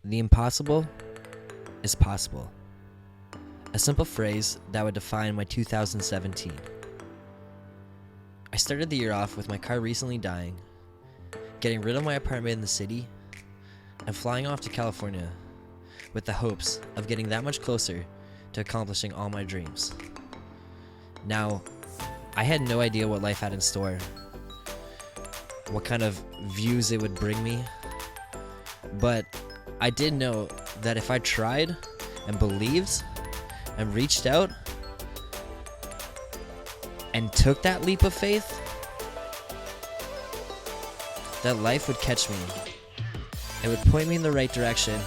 The impossible is possible. A simple phrase that would define my 2017. I started the year off with my car recently dying, getting rid of my apartment in the city, and flying off to California with the hopes of getting that much closer to accomplishing all my dreams. Now, I had no idea what life had in store, what kind of views it would bring me, but I did know that if I tried and believed and reached out and took that leap of faith, that life would catch me. It would point me in the right direction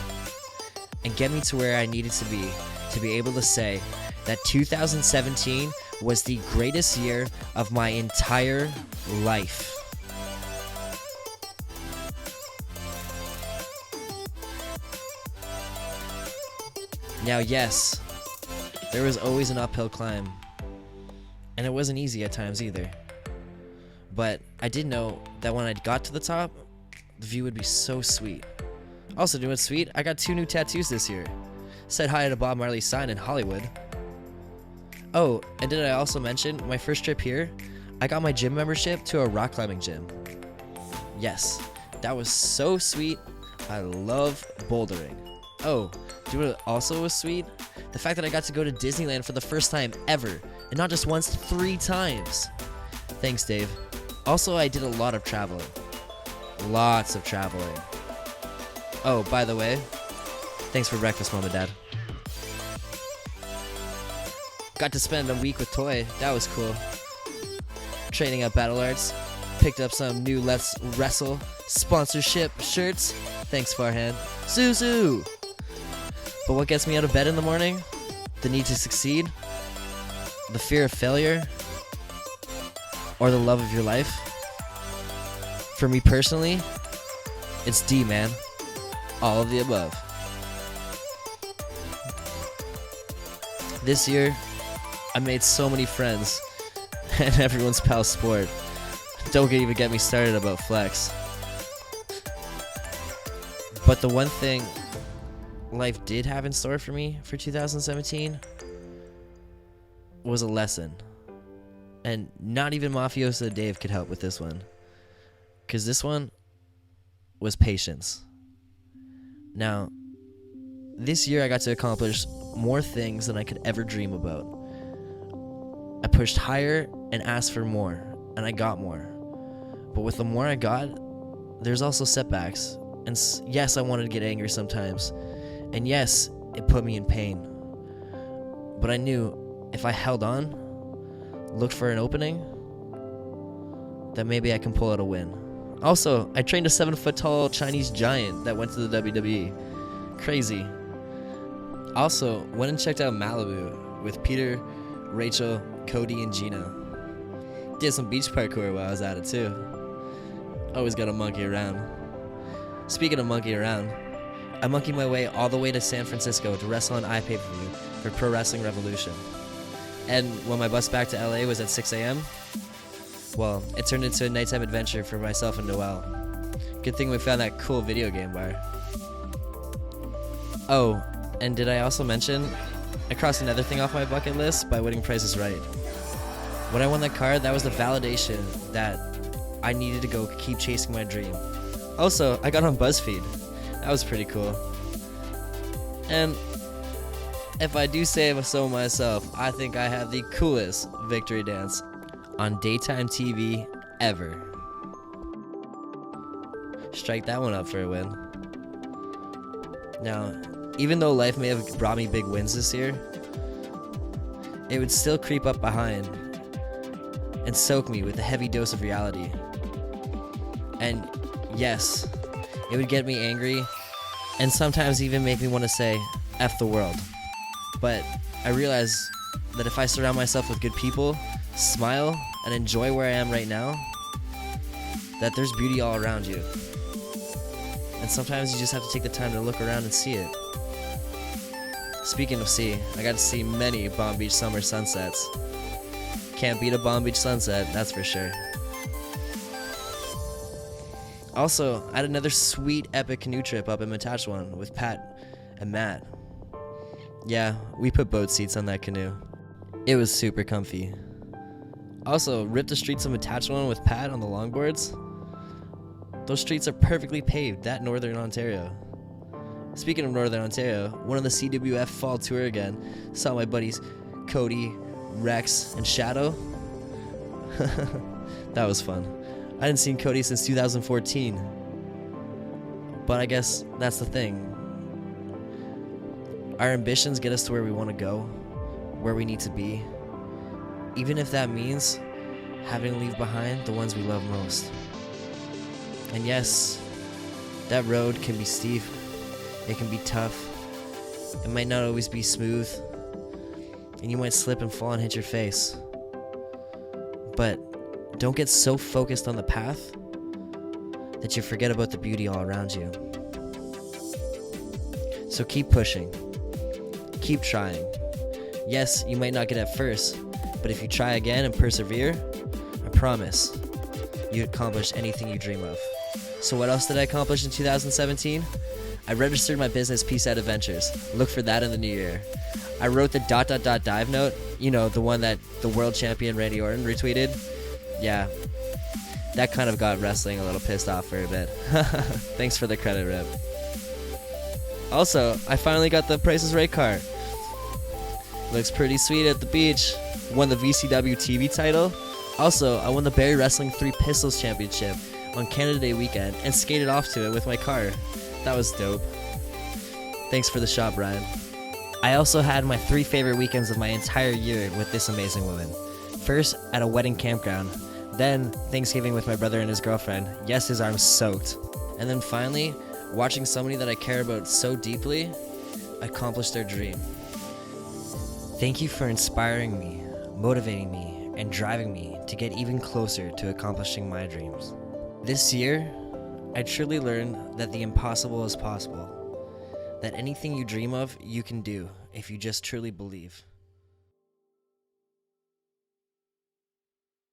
and get me to where I needed to be able to say that 2017 was the greatest year of my entire life. Now, yes, there was always an uphill climb, and it wasn't easy at times either. But I did know that when I got to the top, the view would be so sweet. Also, doing sweet, I got 2 new tattoos this year. Said hi to Bob Marley's sign in Hollywood. Oh, and did I also mention my first trip here? I got my gym membership to a rock climbing gym. Yes, that was so sweet. I love bouldering. Oh, do you know what also was sweet? The fact that I got to go to Disneyland for the first time ever, and not just once, 3 times. Thanks, Dave. Also, I did a lot of traveling. Lots of traveling. Oh, by the way, thanks for breakfast, Mom and Dad. Got to spend a week with Toy. That was cool. Training up Battle Arts. Picked up some new Let's Wrestle sponsorship shirts. Thanks, Farhan. Zuzu! But what gets me out of bed in the morning? The need to succeed? The fear of failure? Or the love of your life? For me personally, it's D, man. All of the above. This year, I made so many friends, and everyone's pal sport. Don't even get me started about flex. But the one thing life did have in store for me for 2017 was a lesson. And not even Mafioso Dave could help with this one. Because this one was patience. Now, this year I got to accomplish more things than I could ever dream about. I pushed higher and asked for more, and I got more. But with the more I got, there's also setbacks. And yes, I wanted to get angry sometimes. And yes, it put me in pain. But I knew if I held on, looked for an opening, that maybe I can pull out a win. Also, I trained a 7-foot-tall Chinese giant that went to the WWE. Crazy. Also, went and checked out Malibu with Peter, Rachel, Cody, and Gina. Did some beach parkour while I was at it too. Always gotta monkey around. Speaking of monkey around, I monkeyed my way all the way to San Francisco to wrestle on iPay-per-view for Pro Wrestling Revolution. And when my bus back to LA was at 6 a.m., well, it turned into a nighttime adventure for myself and Noel. Good thing we found that cool video game bar. Oh, and did I also mention I crossed another thing off my bucket list by winning Price is Right. When I won that card, that was the validation that I needed to go keep chasing my dream. Also, I got on BuzzFeed. That was pretty cool. And if I do say so myself, I think I have the coolest victory dance on daytime TV ever. Strike that one up for a win. Now, even though life may have brought me big wins this year, it would still creep up behind and soak me with a heavy dose of reality. And yes, it would get me angry and sometimes even make me want to say, F the world. But I realize that if I surround myself with good people, smile, and enjoy where I am right now, that there's beauty all around you. And sometimes you just have to take the time to look around and see it. Speaking of sea, I got to see many Palm Beach summer sunsets. Can't beat a Palm Beach sunset, that's for sure. Also, I had another sweet epic canoe trip up in Matachwan with Pat and Matt. Yeah, we put boat seats on that canoe. It was super comfy. Also, ripped the streets of Matachwan with Pat on the longboards. Those streets are perfectly paved, that Northern Ontario. Speaking of Northern Ontario, one of the CWF fall tour again, saw my buddies Cody, Rex, and Shadow. That was fun. I hadn't seen Cody since 2014. But I guess that's the thing. Our ambitions get us to where we want to go, where we need to be, even if that means having to leave behind the ones we love most. And yes, that road can be steep, it can be tough, it might not always be smooth, and you might slip and fall and hit your face. But don't get so focused on the path that you forget about the beauty all around you. So keep pushing, keep trying. Yes, you might not get at first, but if you try again and persevere, I promise you accomplish anything you dream of. So what else did I accomplish in 2017? I registered my business Peace Out Adventures. Look for that in the new year. I wrote the ... dive note, the one that the world champion Randy Orton retweeted. Yeah, that kind of got wrestling a little pissed off for a bit. Thanks for the credit, Rip. Also, I finally got the Price is Right car. Looks pretty sweet at the beach. Won the VCW TV title. Also, I won the Barrie Wrestling 3 Pistols Championship on Canada Day weekend and skated off to it with my car. That was dope. Thanks for the shot, Brian. I also had my 3 favorite weekends of my entire year with this amazing woman. First, at a wedding campground. Then, Thanksgiving with my brother and his girlfriend. Yes, his arm's soaked. And then finally, watching somebody that I care about so deeply accomplish their dream. Thank you for inspiring me, motivating me, and driving me to get even closer to accomplishing my dreams. This year, I truly learned that the impossible is possible. That anything you dream of, you can do if you just truly believe.